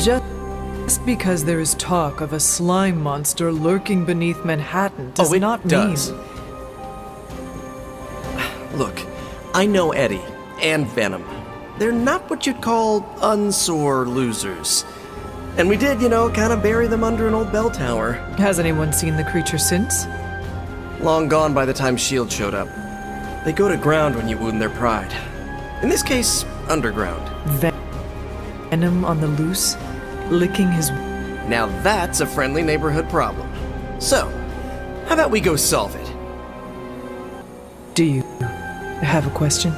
Just because there is talk of a slime monster lurking beneath Manhattan does not mean... Look, I know Eddie and Venom. They're not what you'd call unsore losers. And we did, kind of bury them under an old bell tower. Has anyone seen the creature since? Long gone by the time S.H.I.E.L.D. showed up. They go to ground when you wound their pride. In this case, underground. Venom on the loose, licking his... Now that's a friendly neighborhood problem. So, how about we go solve it? Do you have a question?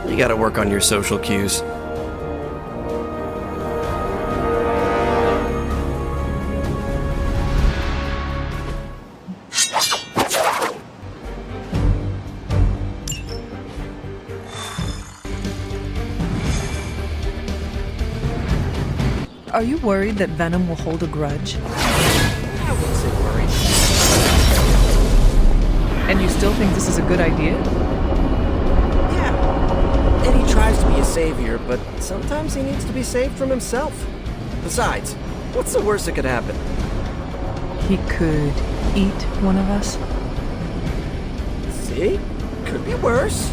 You gotta work on your social cues. Are you worried that Venom will hold a grudge? I wouldn't say worried. And you still think this is a good idea? Yeah. Eddie tries to be a savior, but sometimes he needs to be saved from himself. Besides, what's the worst that could happen? He could eat one of us? See? Could be worse.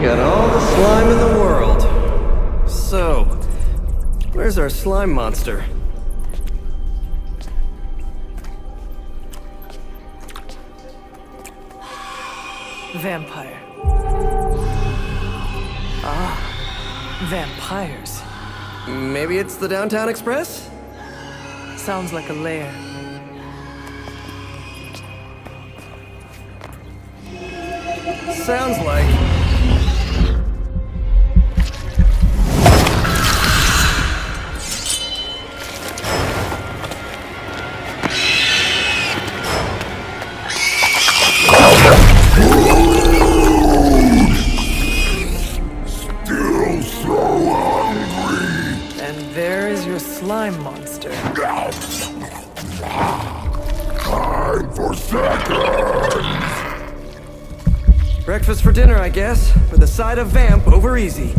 Got all the slime in the world. So, where's our slime monster? Vampire. Ah, vampires. Maybe it's the Downtown Express? Sounds like a lair. Sounds like... Slime monster. Time for seconds. Breakfast for dinner, I guess, with a side of vamp over easy.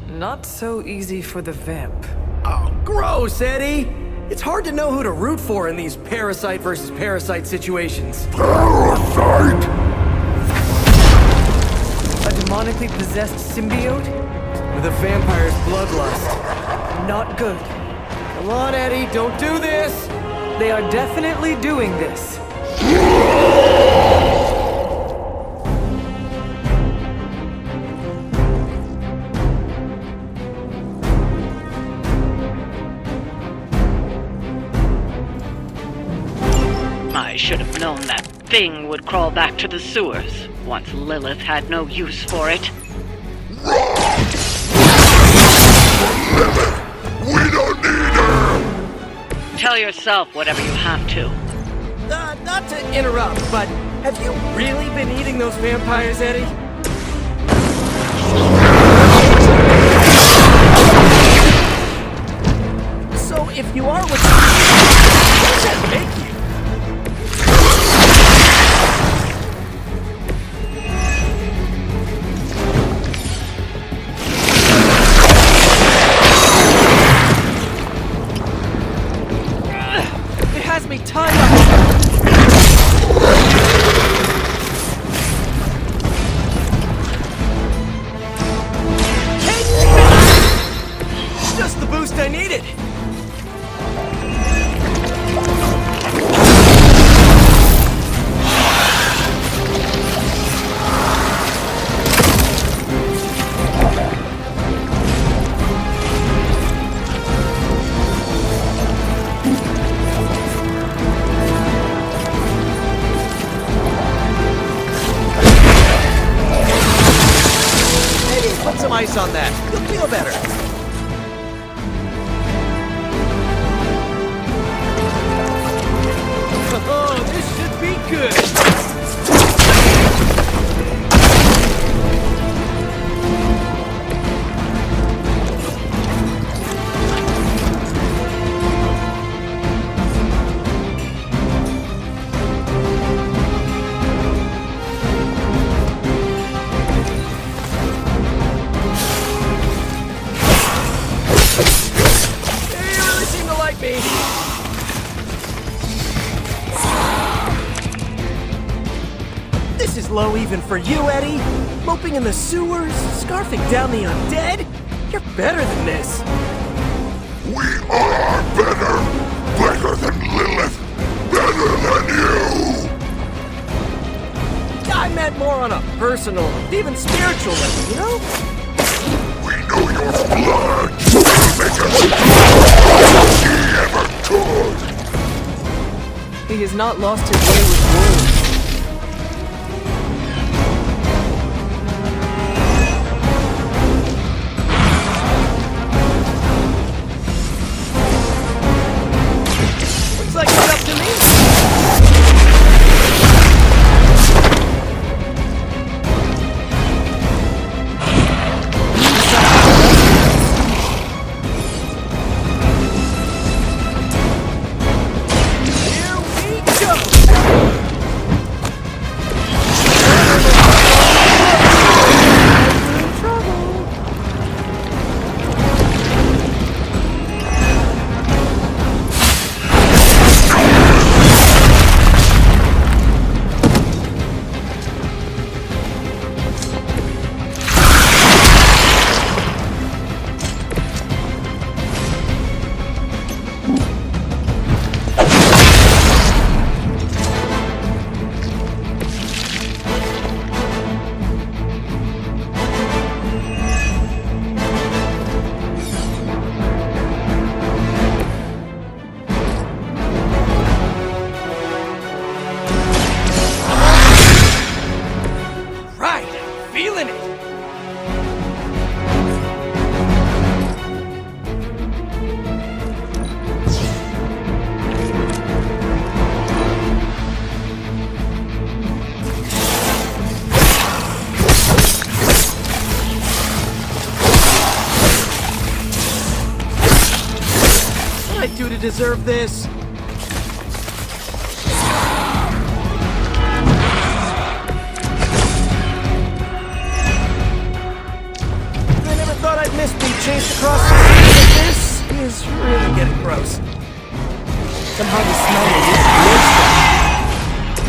Not so easy for the vamp. Oh, gross, Eddie! It's hard to know who to root for in these parasite versus parasite situations. Parasite? A demonically possessed symbiote? With a vampire's bloodlust. Not good. Come on, Eddie, don't do this! They are definitely doing this. I should have known that thing would crawl back to the sewers once Lilith had no use for it. We don't need her! Tell yourself whatever you have to. Not to interrupt, but have you really been eating those vampires, Eddie? So if you are what does that make you? I needed! Put some ice on that. You'll feel better. Oh, this should be good. This is low even for you, Eddie. Moping in the sewers, scarfing down the undead. You're better than this. We are better! Better than Lilith! Better than you! I meant more on a personal, even spiritual level, you know? We know your blood! Will make us stronger than he ever could! He has not lost his way with words. Looks like it's up to me. Do to deserve this? I never thought I'd miss being chased across the sea like this. He is really getting gross. Somehow the smell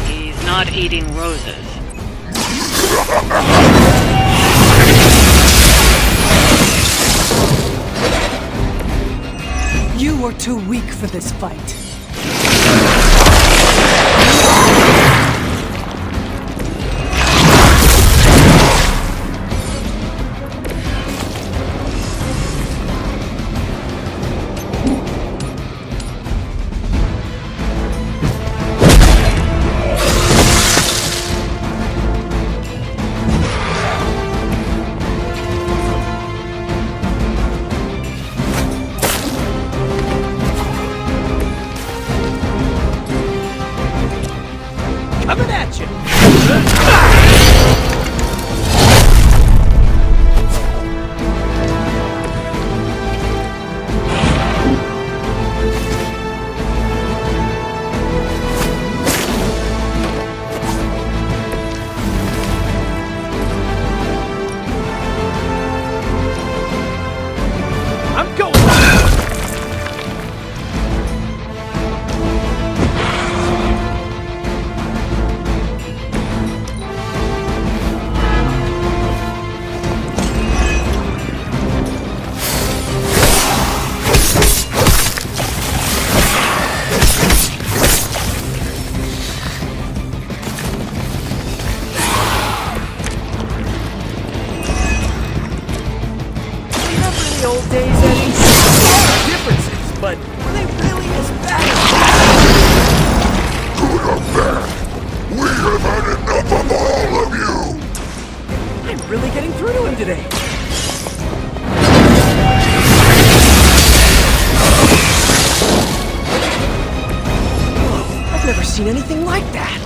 is He's not eating roses. You are too weak for this fight. but were they really as bad? Good or bad, we have had enough of all of you! I'm really getting through to him today. Whoa, I've never seen anything like that.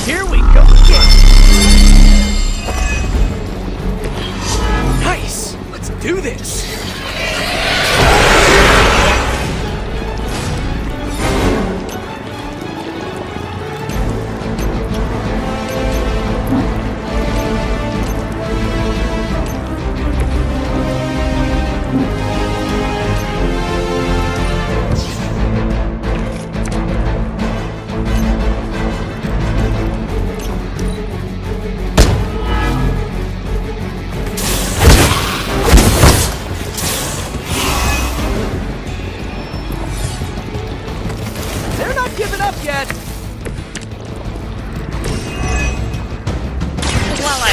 Here we go again! Nice! Let's do this! Giving up yet! While I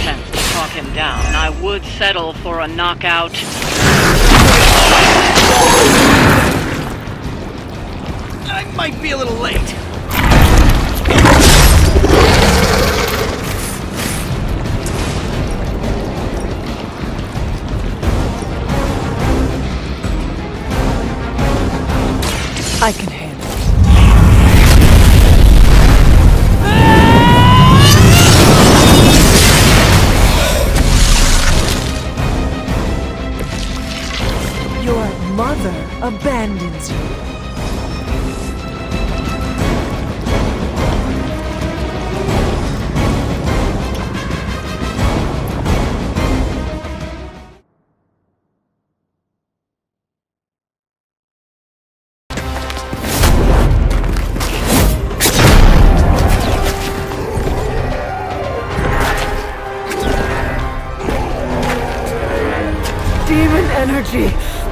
attempt to talk him down, I would settle for a knockout. I might be a little late. I can handle it. Your mother abandons you. Demon energy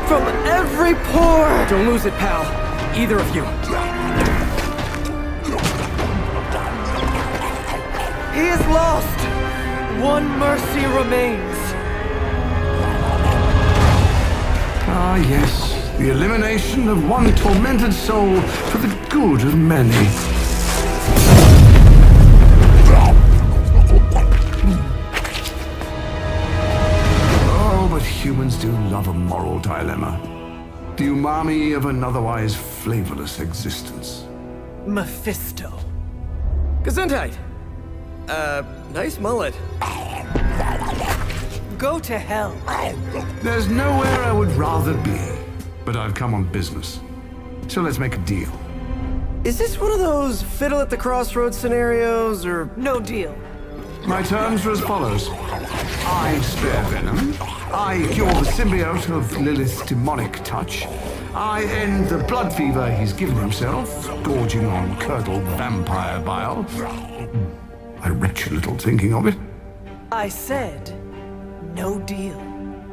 from every pore! Don't lose it, pal. Either of you. He is lost! One mercy remains. Ah, yes. The elimination of one tormented soul for the good of many. Oh, but humans do love a moral dilemma. The umami of an otherwise flavorless existence. Mephisto. Gesundheit. Nice mullet. Go to hell. There's nowhere I would rather be, but I've come on business. So let's make a deal. Is this one of those fiddle at the crossroads scenarios, or... No deal. My terms are as follows. I spare Venom. I cure the symbiote of Lilith's demonic touch. I end the blood fever he's given himself, gorging on curdled vampire bile. I retch a little thinking of it. I said, no deal.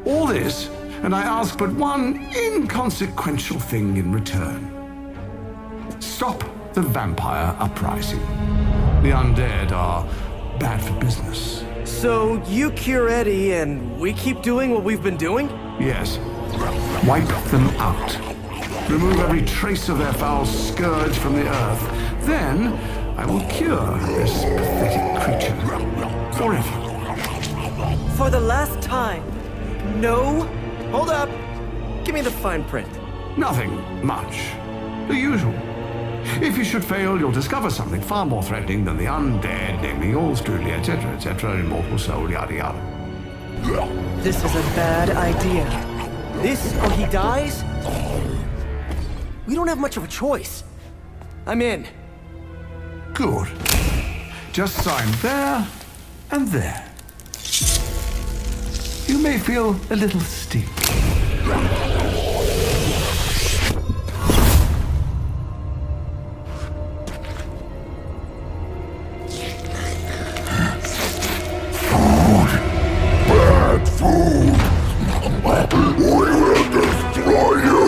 All this, and I ask but one inconsequential thing in return. Stop the vampire uprising. The undead are bad for business. So, you cure Eddie, and we keep doing what we've been doing? Yes. Wipe them out. Remove every trace of their foul scourge from the earth. Then, I will cure this pathetic creature. Forever. For the last time, no. Hold up. Give me the fine print. Nothing much. The usual. If you should fail, you'll discover something far more threatening than the undead, namely yours truly, etc., immortal soul, yada yada. This is a bad idea. This, or he dies? We don't have much of a choice. I'm in. Good. Just sign there and there. You may feel a little sting. Bad food! We will destroy you,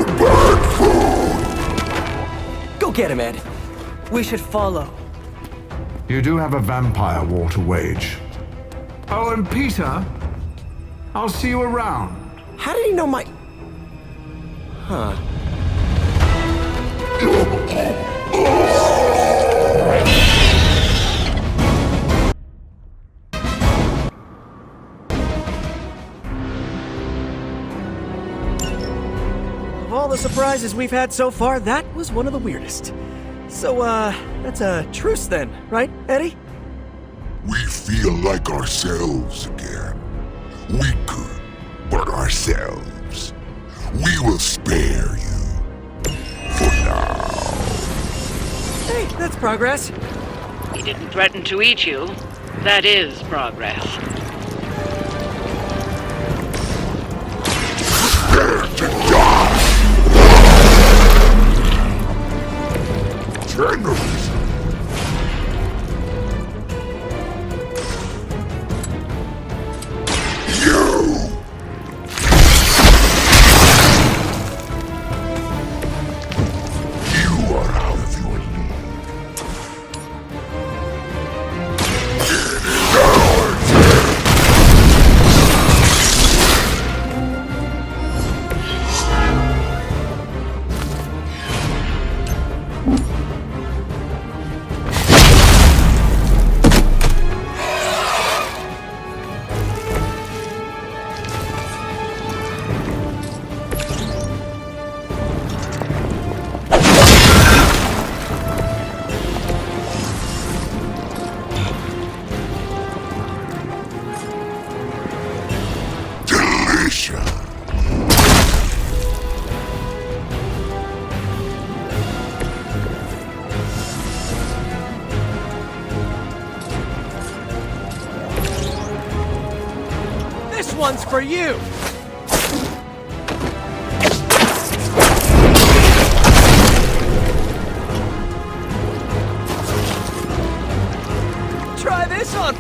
get him, Ed. We should follow. You do have a vampire war to wage. Oh, and Peter, I'll see you around. How did he know my... Huh. Of all the surprises we've had so far, that was one of the weirdest. So, that's a truce then, right, Eddie? We feel like ourselves again. Weaker, but ourselves. We will spare you. For now. Hey, that's progress. He didn't threaten to eat you. That is progress. Prepare to die! Generous. You are out of your league. Delicious. This one's for you! Try this on!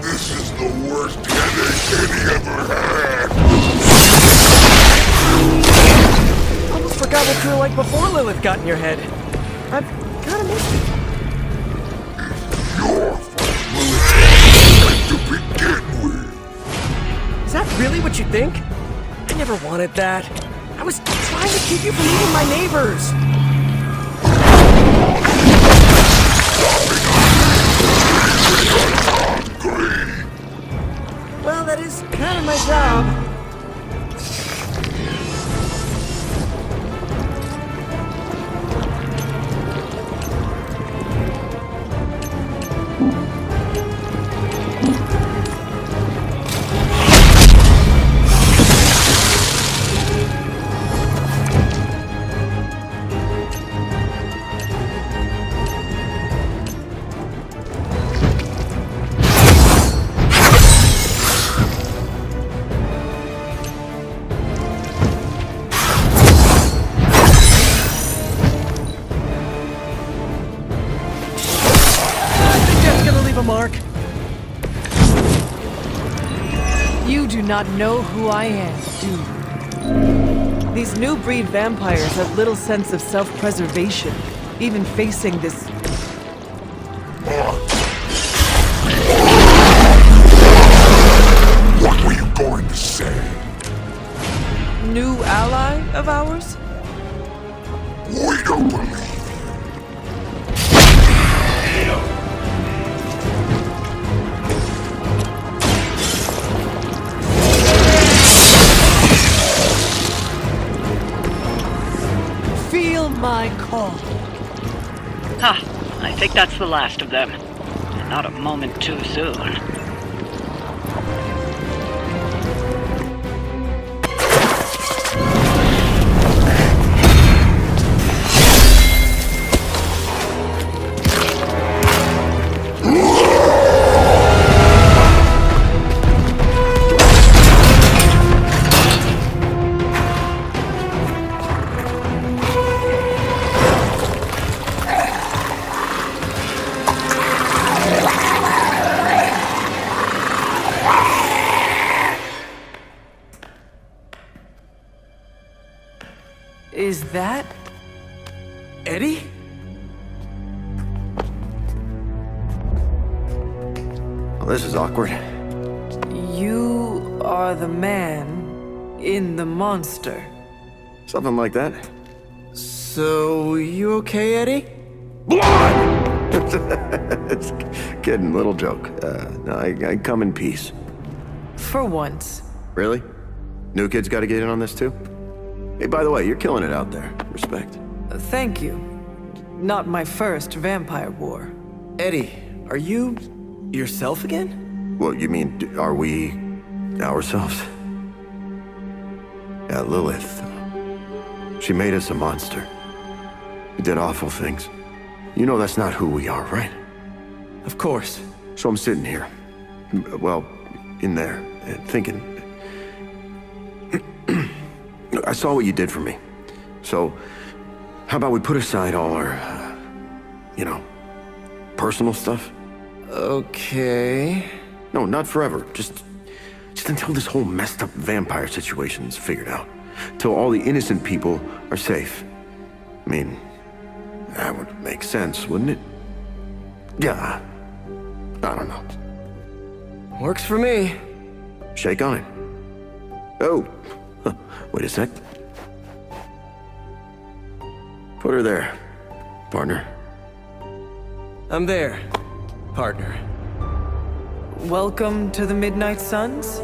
This is the worst headache Eddie ever had. Almost forgot what you were like before Lilith got in your head. I've kinda missed it. Your fault, Lilith, to begin with. Is that really what you think? I never wanted that. I was trying to keep you from eating my neighbors. Well, that is kind of my job. Mark. You do not know who I am, do you? These new breed vampires have little sense of self-preservation, even facing this... What were you going to say? new ally of ours? We don't believe you. Feel my call. Ha! I think that's the last of them. And not a moment too soon. that? Eddie? Well, this is awkward. You are the man in the monster. Something like that. So, you okay, Eddie? It's kidding, little joke. No, I come in peace. For once. Really? New kids gotta get in on this too? Hey, by the way, you're killing it out there. Respect. Thank you. Not my first vampire war. Eddie, are you yourself again? Well, you mean, are we ourselves? Yeah, Lilith. She made us a monster. We did awful things. You know that's not who we are, right? Of course. So I'm sitting here, well, in there, thinking. I saw what you did for me. So, how about we put aside all our, personal stuff? Okay. No, not forever. Just until this whole messed up vampire situation's figured out. Till all the innocent people are safe. I mean, that would make sense, wouldn't it? Yeah. I don't know. Works for me. Shake on it. Oh, wait a sec. Put her there, partner. I'm there, partner. Welcome to the Midnight Suns?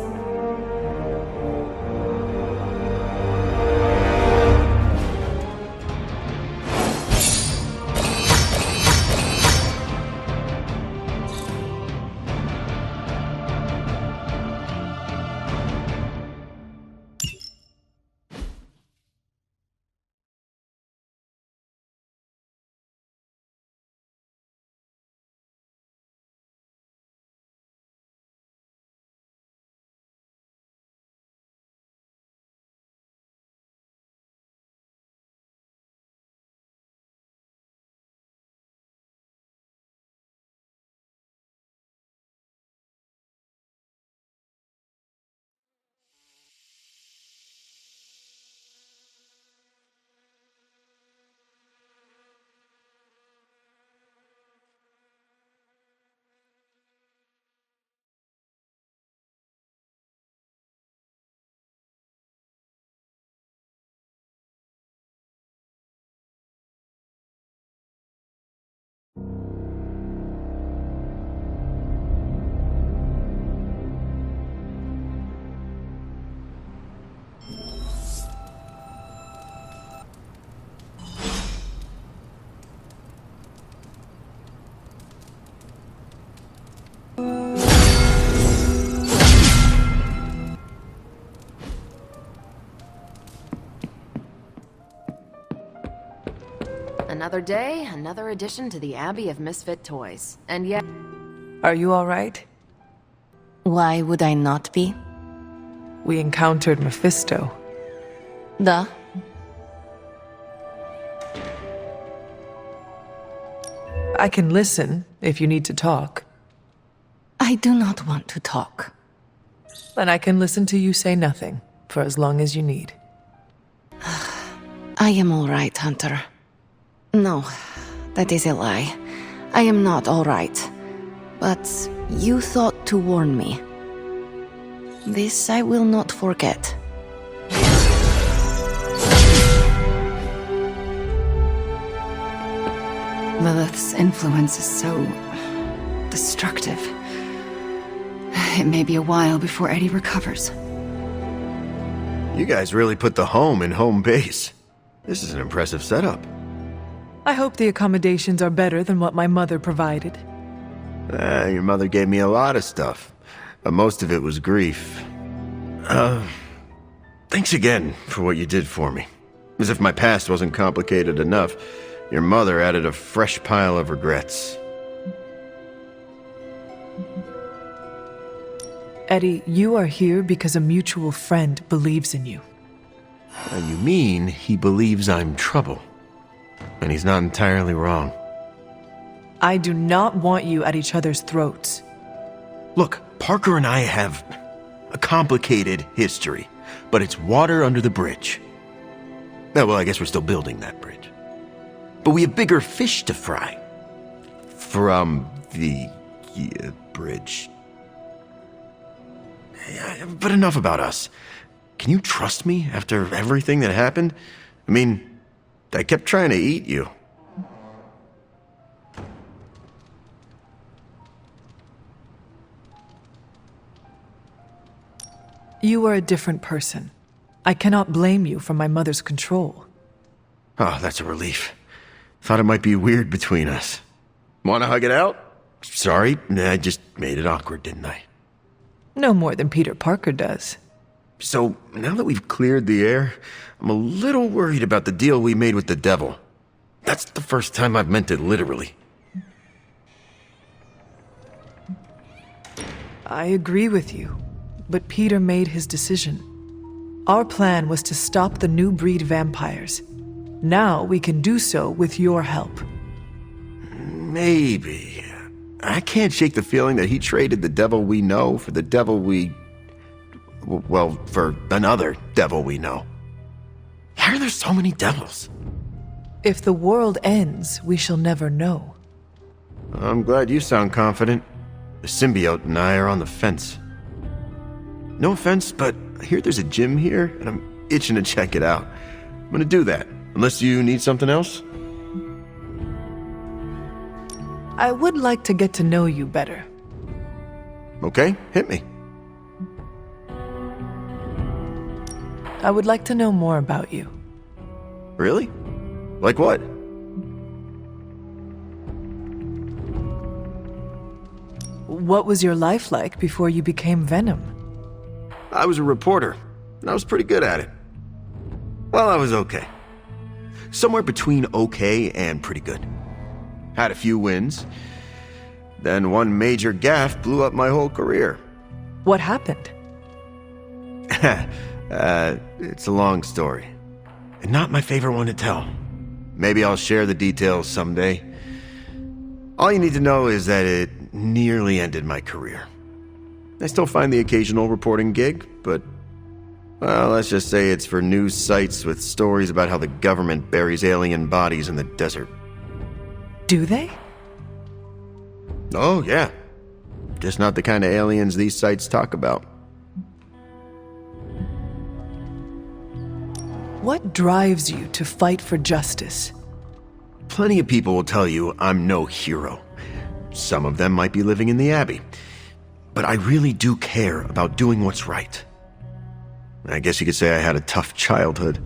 Another day, another addition to the Abbey of Misfit Toys. And yet... Are you all right? Why would I not be? We encountered Mephisto. Duh. I can listen if you need to talk. I do not want to talk. Then I can listen to you say nothing for as long as you need. I am all right, Hunter. No, that is a lie. I am not all right. But you thought to warn me. This I will not forget. Lilith's influence is so destructive. It may be a while before Eddie recovers. You guys really put the home in home base. This is an impressive setup. I hope the accommodations are better than what my mother provided. Your mother gave me a lot of stuff, but most of it was grief. Thanks again for what you did for me. As if my past wasn't complicated enough, your mother added a fresh pile of regrets. Eddie, you are here because a mutual friend believes in you. You mean he believes I'm trouble? And he's not entirely wrong. I do not want you at each other's throats. Look, Parker and I have a complicated history, but it's water under the bridge. Well, I guess we're still building that bridge. But we have bigger fish to fry. From the bridge. But enough about us. Can you trust me after everything that happened? I mean, I kept trying to eat you. You are a different person. I cannot blame you for my mother's control. Oh, that's a relief. Thought it might be weird between us. Want to hug it out? Sorry, I just made it awkward, didn't I? No more than Peter Parker does. So, now that we've cleared the air, I'm a little worried about the deal we made with the devil. That's the first time I've meant it literally. I agree with you, but Peter made his decision. Our plan was to stop the new breed vampires. Now we can do so with your help. Maybe. I can't shake the feeling that he traded the devil we know for the devil well, for another devil we know. Why are there so many devils? If the world ends, we shall never know. I'm glad you sound confident. The symbiote and I are on the fence. No offense, but I hear there's a gym here, and I'm itching to check it out. I'm gonna do that, unless you need something else. I would like to get to know you better. Okay, hit me. I would like to know more about you. Really? Like what? What was your life like before you became Venom? I was a reporter, and I was pretty good at it. Well, I was okay. Somewhere between okay and pretty good. Had a few wins. Then one major gaffe blew up my whole career. What happened? It's a long story. And not my favorite one to tell. Maybe I'll share the details someday. All you need to know is that it nearly ended my career. I still find the occasional reporting gig, but, well, let's just say it's for news sites with stories about how the government buries alien bodies in the desert. Do they? Oh, yeah. Just not the kind of aliens these sites talk about. What drives you to fight for justice? Plenty of people will tell you I'm no hero. Some of them might be living in the Abbey. But I really do care about doing what's right. I guess you could say I had a tough childhood.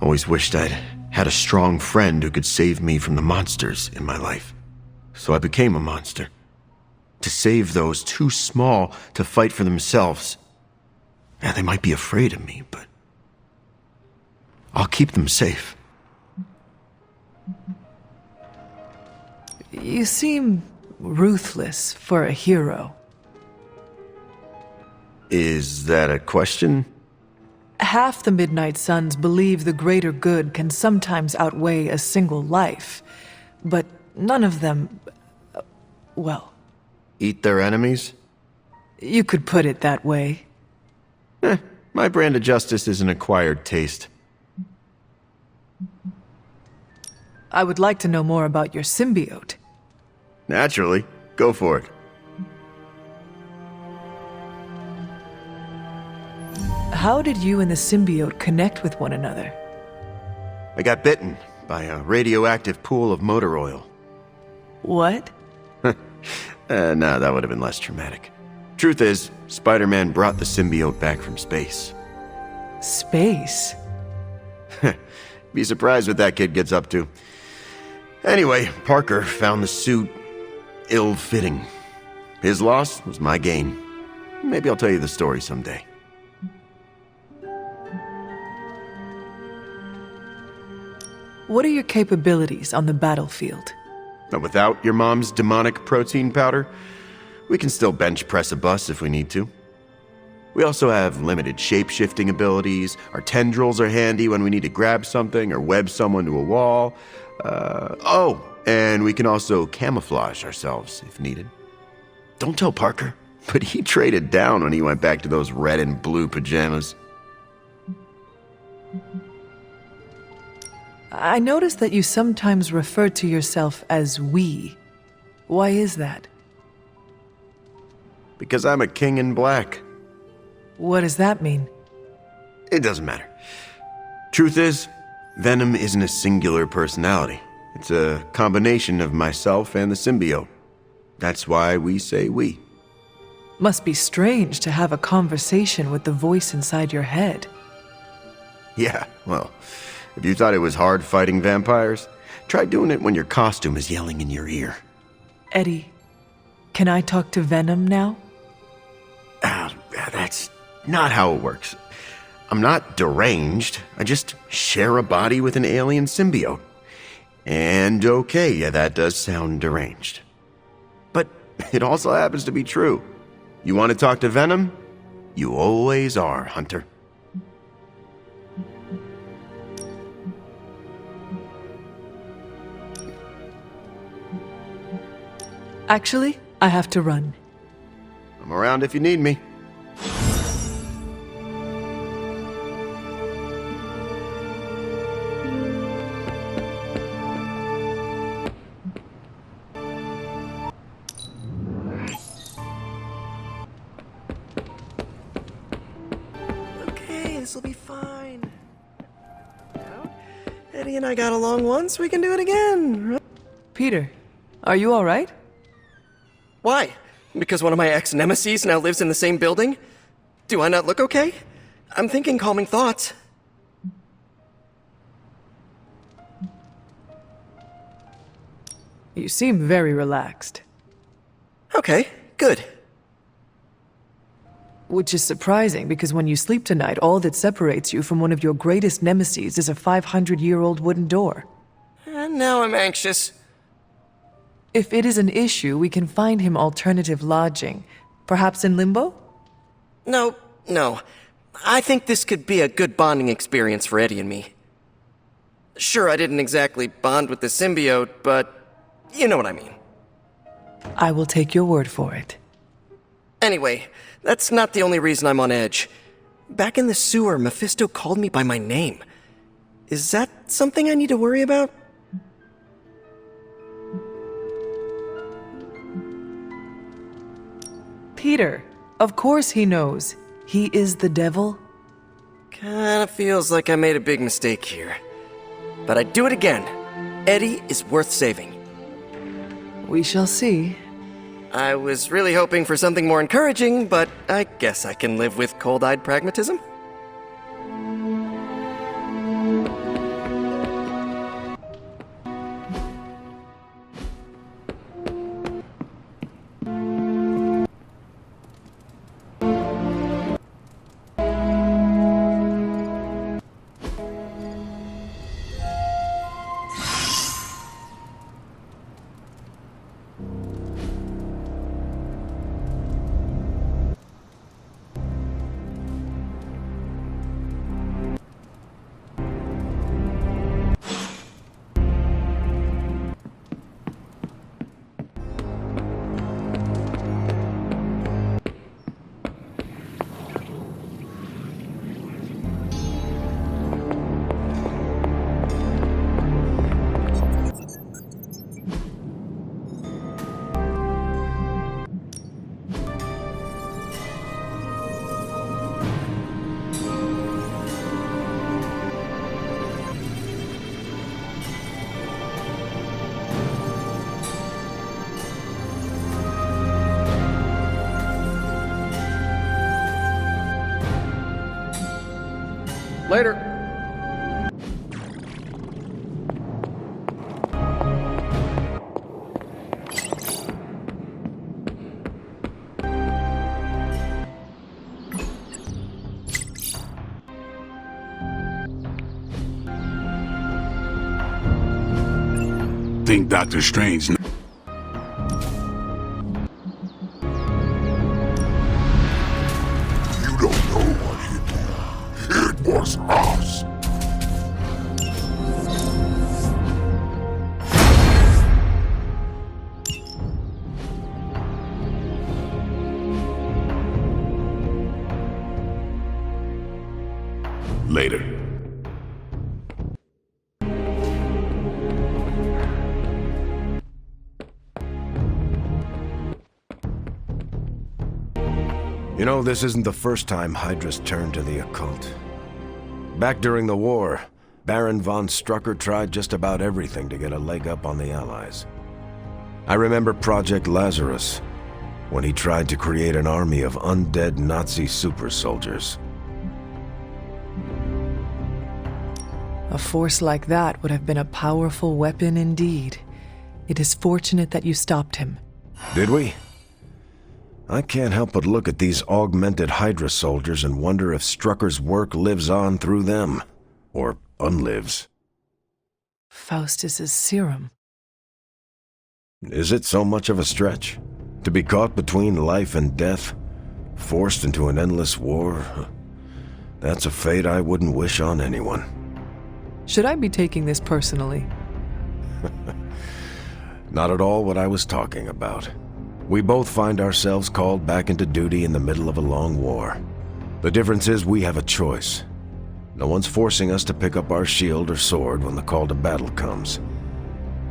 Always wished I'd had a strong friend who could save me from the monsters in my life. So I became a monster. To save those too small to fight for themselves. Yeah, they might be afraid of me, but I'll keep them safe. You seem ruthless for a hero. Is that a question? Half the Midnight Suns believe the greater good can sometimes outweigh a single life, but none of them, well... Eat their enemies? You could put it that way. My brand of justice is an acquired taste. I would like to know more about your symbiote. Naturally. Go for it. How did you and the symbiote connect with one another? I got bitten by a radioactive pool of motor oil. What? No, that would have been less traumatic. Truth is, Spider-Man brought the symbiote back from space. Space? Be surprised what that kid gets up to. Anyway, Parker found the suit ill-fitting. His loss was my gain. Maybe I'll tell you the story someday. What are your capabilities on the battlefield? But without your mom's demonic protein powder, we can still bench press a bus if we need to. We also have limited shape-shifting abilities. Our tendrils are handy when we need to grab something or web someone to a wall. And we can also camouflage ourselves if needed. Don't tell Parker, but he traded down when he went back to those red and blue pajamas. I noticed that you sometimes refer to yourself as we. Why is that? Because I'm a king in black. What does that mean? It doesn't matter. Truth is, Venom isn't a singular personality. It's a combination of myself and the symbiote. That's why we say we. Must be strange to have a conversation with the voice inside your head. Yeah, well, if you thought it was hard fighting vampires, try doing it when your costume is yelling in your ear. Eddie, can I talk to Venom now? That's not how it works. I'm not deranged. I just share a body with an alien symbiote. And okay, yeah, that does sound deranged. But it also happens to be true. You want to talk to Venom? You always are, Hunter. Actually, I have to run. I'm around if you need me. Okay, this'll be fine. Eddie and I got along once, we can do it again, right? Peter, are you all right? Why? Because one of my ex-nemesis now lives in the same building? Do I not look okay? I'm thinking calming thoughts. You seem very relaxed. Okay, good. Which is surprising, because when you sleep tonight, all that separates you from one of your greatest nemeses is a 500-year-old wooden door. And now I'm anxious. If it is an issue, we can find him alternative lodging. Perhaps in Limbo? No. I think this could be a good bonding experience for Eddie and me. Sure, I didn't exactly bond with the symbiote, but you know what I mean. I will take your word for it. Anyway, that's not the only reason I'm on edge. Back in the sewer, Mephisto called me by my name. Is that something I need to worry about? Peter, of course he knows. He is the devil. Kinda feels like I made a big mistake here. But I'd do it again. Eddie is worth saving. We shall see. I was really hoping for something more encouraging, but I guess I can live with cold-eyed pragmatism. Later. Think Dr. Strange. You don't know what he did. It was us. Later. You know, this isn't the first time Hydra's turned to the occult. Back during the war, Baron von Strucker tried just about everything to get a leg up on the Allies. I remember Project Lazarus, when he tried to create an army of undead Nazi super soldiers. A force like that would have been a powerful weapon indeed. It is fortunate that you stopped him. Did we? I can't help but look at these augmented Hydra soldiers and wonder if Strucker's work lives on through them. Or unlives. Faustus's serum. Is it so much of a stretch? To be caught between life and death? Forced into an endless war? That's a fate I wouldn't wish on anyone. Should I be taking this personally? Not at all what I was talking about. We both find ourselves called back into duty in the middle of a long war. The difference is we have a choice. No one's forcing us to pick up our shield or sword when the call to battle comes.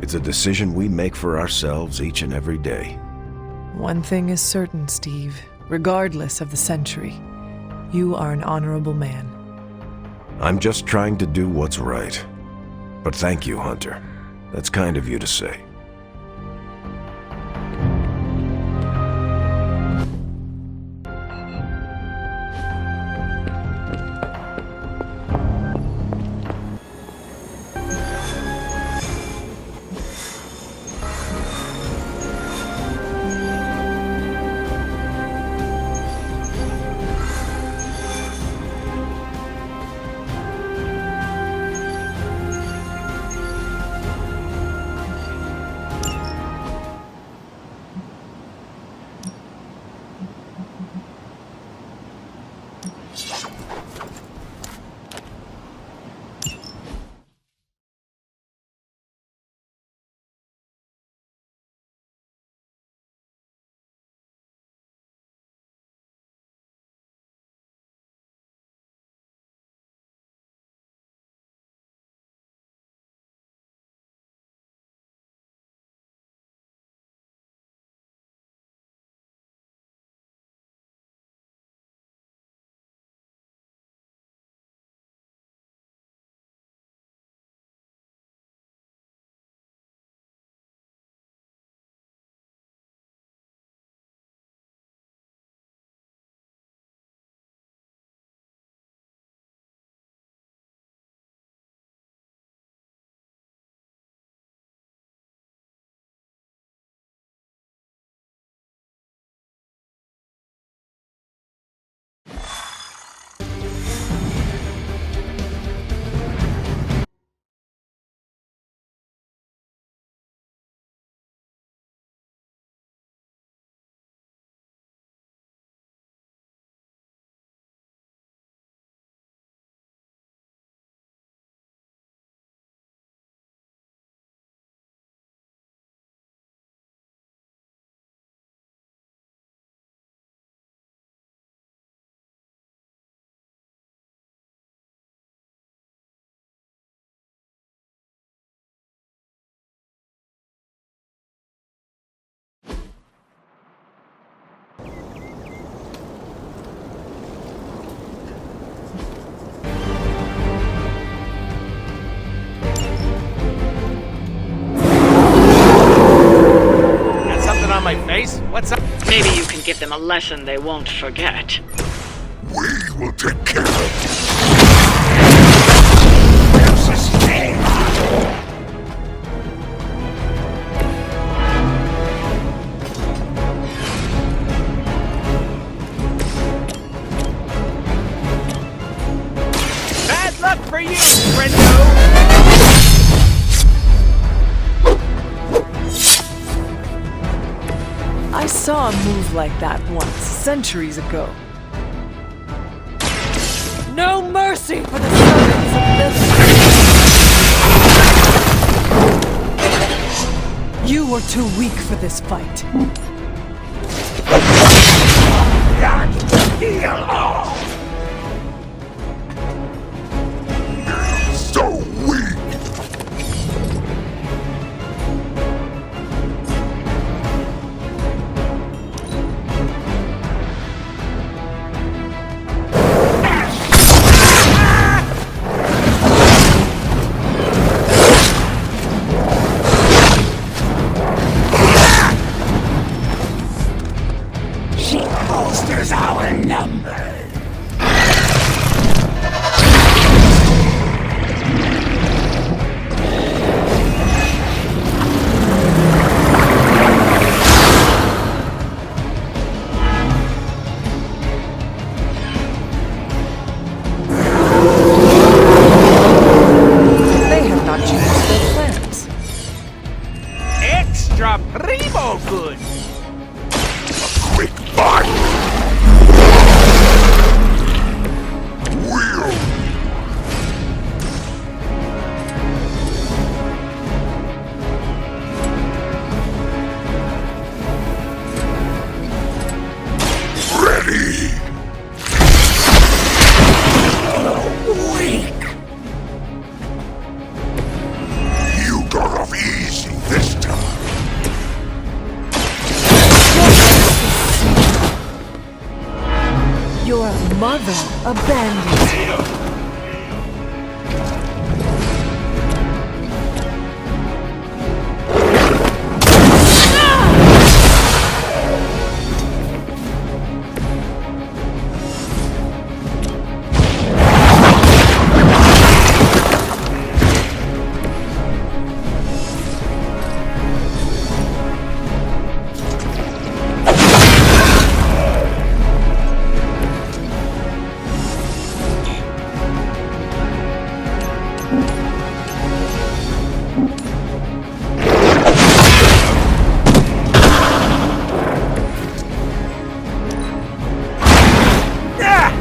It's a decision we make for ourselves each and every day. One thing is certain, Steve. Regardless of the century, you are an honorable man. I'm just trying to do what's right. But thank you, Hunter. That's kind of you to say. My face? What's up? Maybe you can give them a lesson they won't forget. We will take care of it. There's a storm. Bad luck for you, friendo! I saw a move like that once, centuries ago. No mercy for the servants of Lilith! You were too weak for this fight. So weak. Holsters our number. They have not changed their plans. Extra primo good. Quick fight! Wheel! Ready! Weak! You got off easy this time. Your mother abandons you.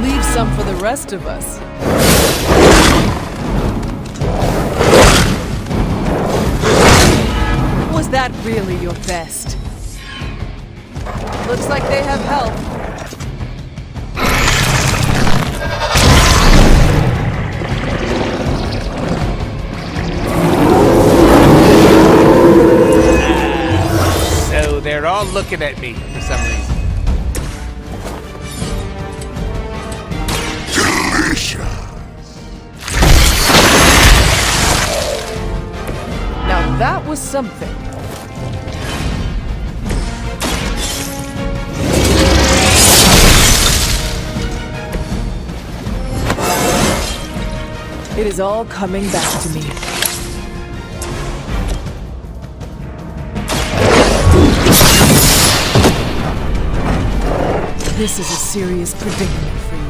Leave some for the rest of us. Was that really your best? Looks like they have help. So they're all looking at me for some reason. Now that was something. It is all coming back to me. This is a serious predicament for you.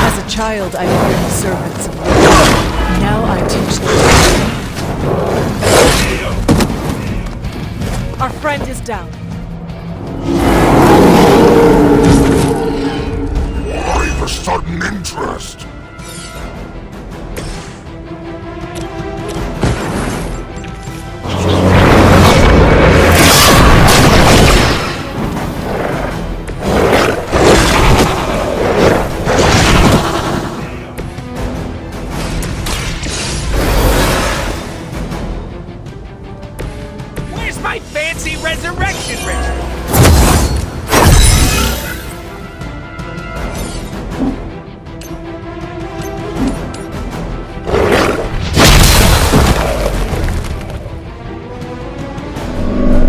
As a child, I learned servants of love. Now I teach them. Our friend is down. Why the sudden interest? Where's my fancy resurrection ritual?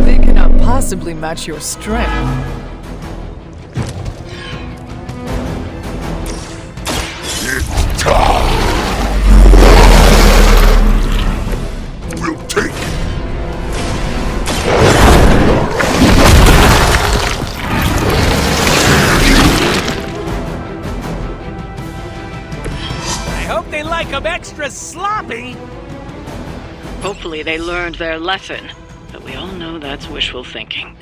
They cannot possibly match your strength. It's time. We'll take it. I hope they like 'em extra sloppy. Hopefully they learned their lesson, but we all know that's wishful thinking.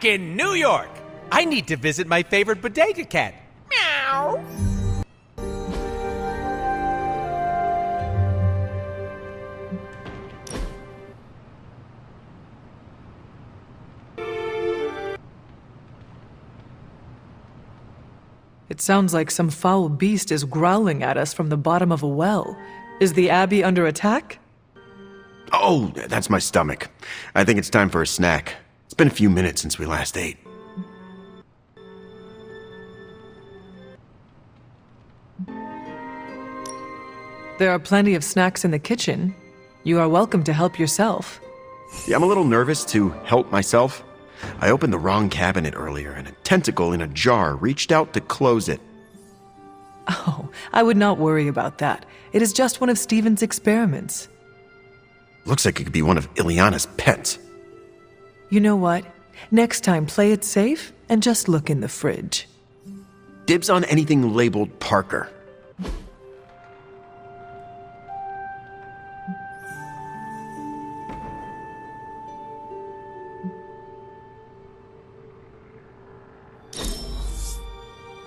back in New York. I need to visit my favorite bodega cat. Meow. It sounds like some foul beast is growling at us from the bottom of a well. Is the Abbey under attack? Oh, that's my stomach. I think it's time for a snack. It's been a few minutes since we last ate. There are plenty of snacks in the kitchen. You are welcome to help yourself. Yeah, I'm a little nervous to help myself. I opened the wrong cabinet earlier, and a tentacle in a jar reached out to close it. Oh, I would not worry about that. It is just one of Steven's experiments. Looks like it could be one of Ileana's pets. You know what? Next time, play it safe and just look in the fridge. Dibs on anything labeled Parker.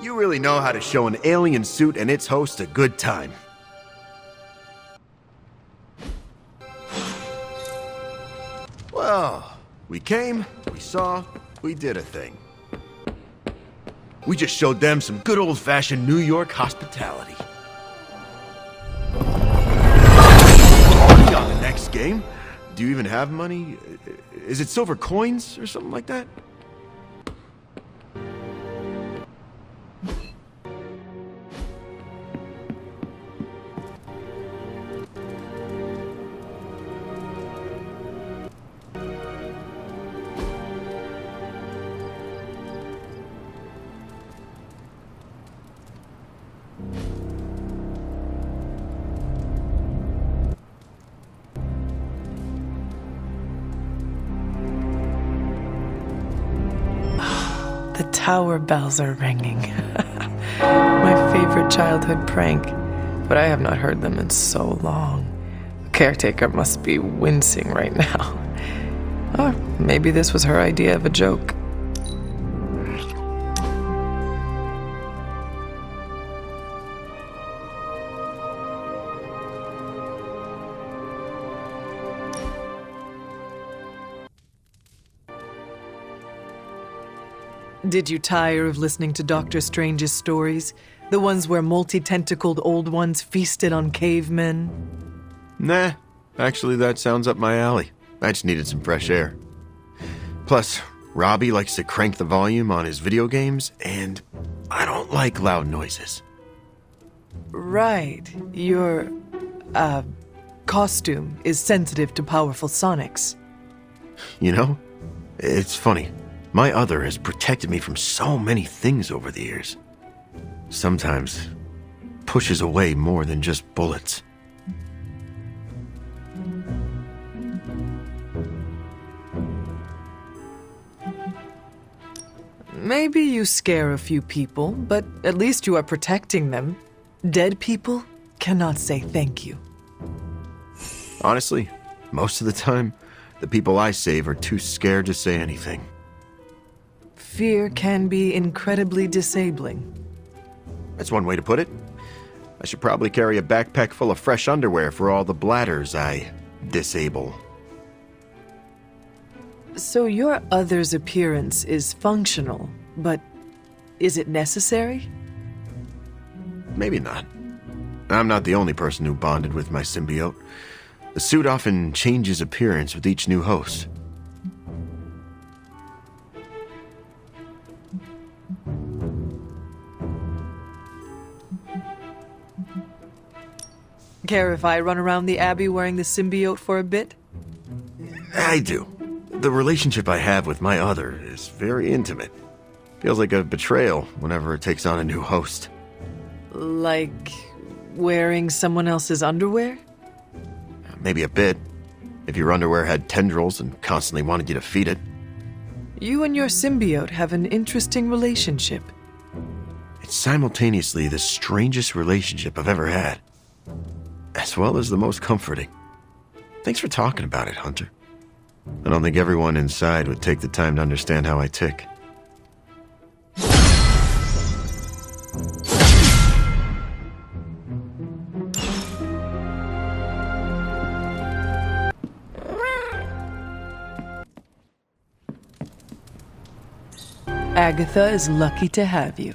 You really know how to show an alien suit and its host a good time. Well, we came, we saw, we did a thing. We just showed them some good old-fashioned New York hospitality. Money on the next game? Do you even have money? Is it silver coins or something like that? The tower bells are ringing. My favorite childhood prank, but I have not heard them in so long. The caretaker must be wincing right now. Or maybe this was her idea of a joke. Did you tire of listening to Dr. Strange's stories? The ones where multi-tentacled old ones feasted on cavemen? Nah, actually that sounds up my alley. I just needed some fresh air. Plus, Robbie likes to crank the volume on his video games, and I don't like loud noises. Right. Your, costume is sensitive to powerful sonics. You know, it's funny. My other has protected me from so many things over the years. Sometimes pushes away more than just bullets. Maybe you scare a few people, but at least you are protecting them. Dead people cannot say thank you. Honestly, most of the time, the people I save are too scared to say anything. Fear can be incredibly disabling. That's one way to put it. I should probably carry a backpack full of fresh underwear for all the bladders I disable. So your other's appearance is functional, but is it necessary? Maybe not. I'm not the only person who bonded with my symbiote. The suit often changes appearance with each new host. Care if I run around the Abbey wearing the symbiote for a bit? I do. The relationship I have with my other is very intimate. Feels like a betrayal whenever it takes on a new host. Like wearing someone else's underwear? Maybe a bit. If your underwear had tendrils and constantly wanted you to feed it. You and your symbiote have an interesting relationship. It's simultaneously the strangest relationship I've ever had. As well as the most comforting. Thanks for talking about it, Hunter. I don't think everyone inside would take the time to understand how I tick. Agatha is lucky to have you.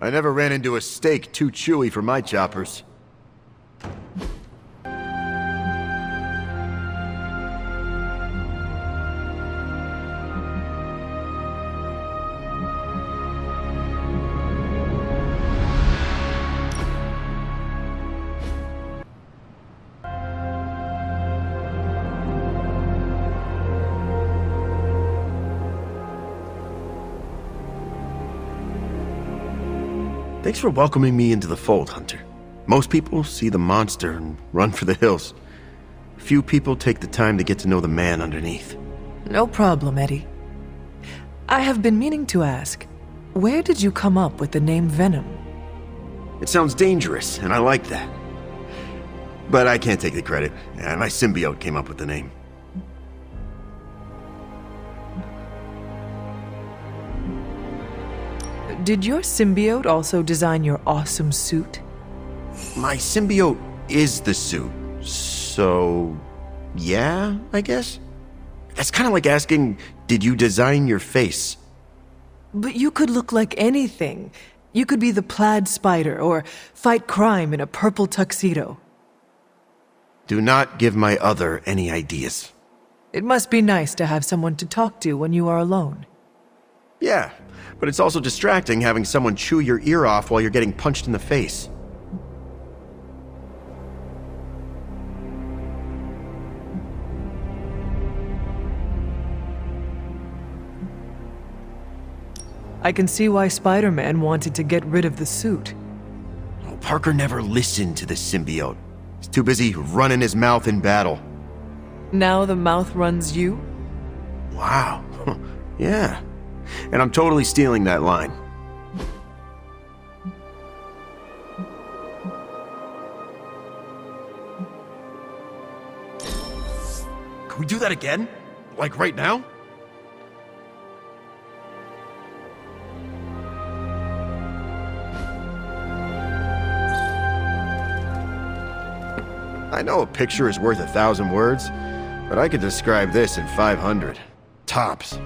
I never ran into a steak too chewy for my choppers. Thanks for welcoming me into the fold, Hunter. Most people see the monster and run for the hills. Few people take the time to get to know the man underneath. No problem, Eddie. I have been meaning to ask, where did you come up with the name Venom? It sounds dangerous, and I like that. But I can't take the credit. My symbiote came up with the name. Did your symbiote also design your awesome suit? My symbiote is the suit. So, yeah, I guess? That's kind of like asking, did you design your face? But you could look like anything. You could be the plaid spider or fight crime in a purple tuxedo. Do not give my other any ideas. It must be nice to have someone to talk to when you are alone. Yeah, but it's also distracting having someone chew your ear off while you're getting punched in the face. I can see why Spider-Man wanted to get rid of the suit. Oh, Parker never listened to the symbiote. He's too busy running his mouth in battle. Now the mouth runs you? Wow. Yeah. And I'm totally stealing that line. Can we do that again? Like right now? I know a picture is worth 1,000 words, but I could describe this in 500. Tops.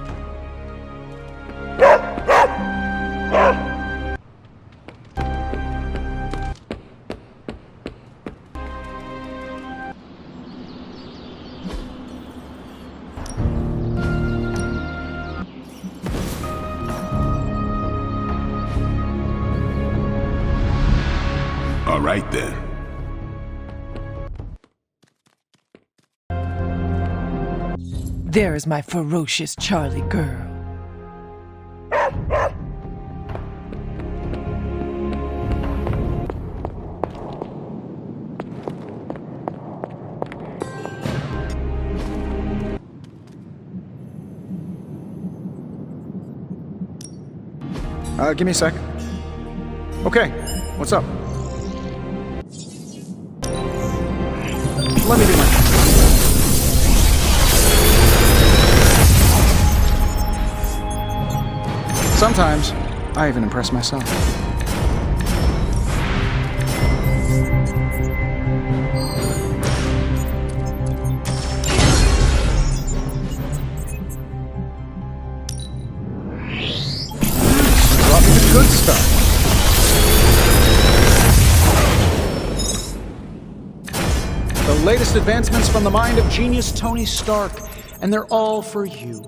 All right then. There is my ferocious Charlie girl. Give me a sec. Okay, what's up? Let me do my... Sometimes, I even impress myself. Brought me the good stuff. The latest advancements from the mind of genius Tony Stark, and they're all for you.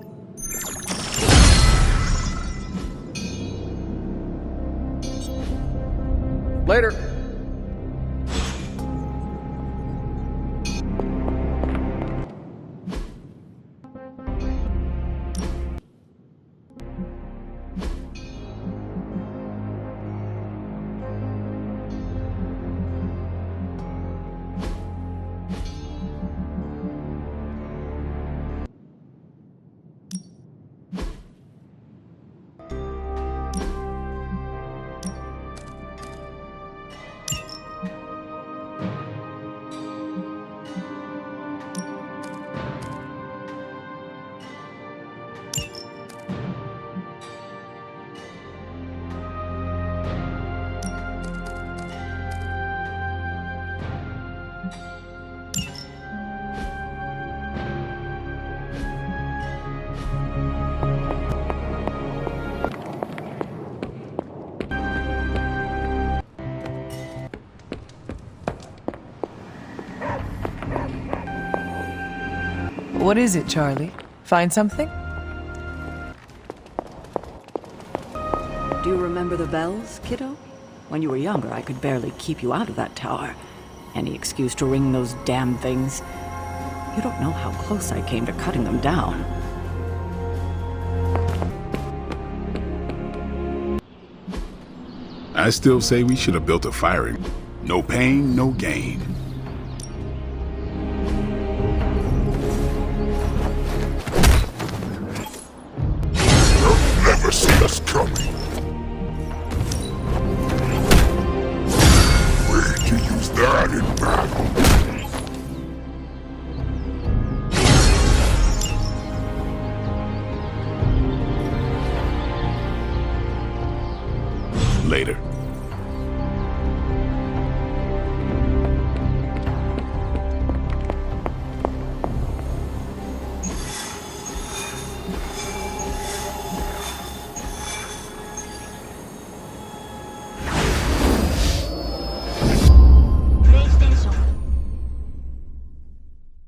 Later. What is it, Charlie? Find something? Do you remember the bells, kiddo? When you were younger, I could barely keep you out of that tower. Any excuse to ring those damn things. You don't know how close I came to cutting them down. I still say we should have built a fire. No pain, no gain. They'll never see us coming. Wait to use that in battle. Later.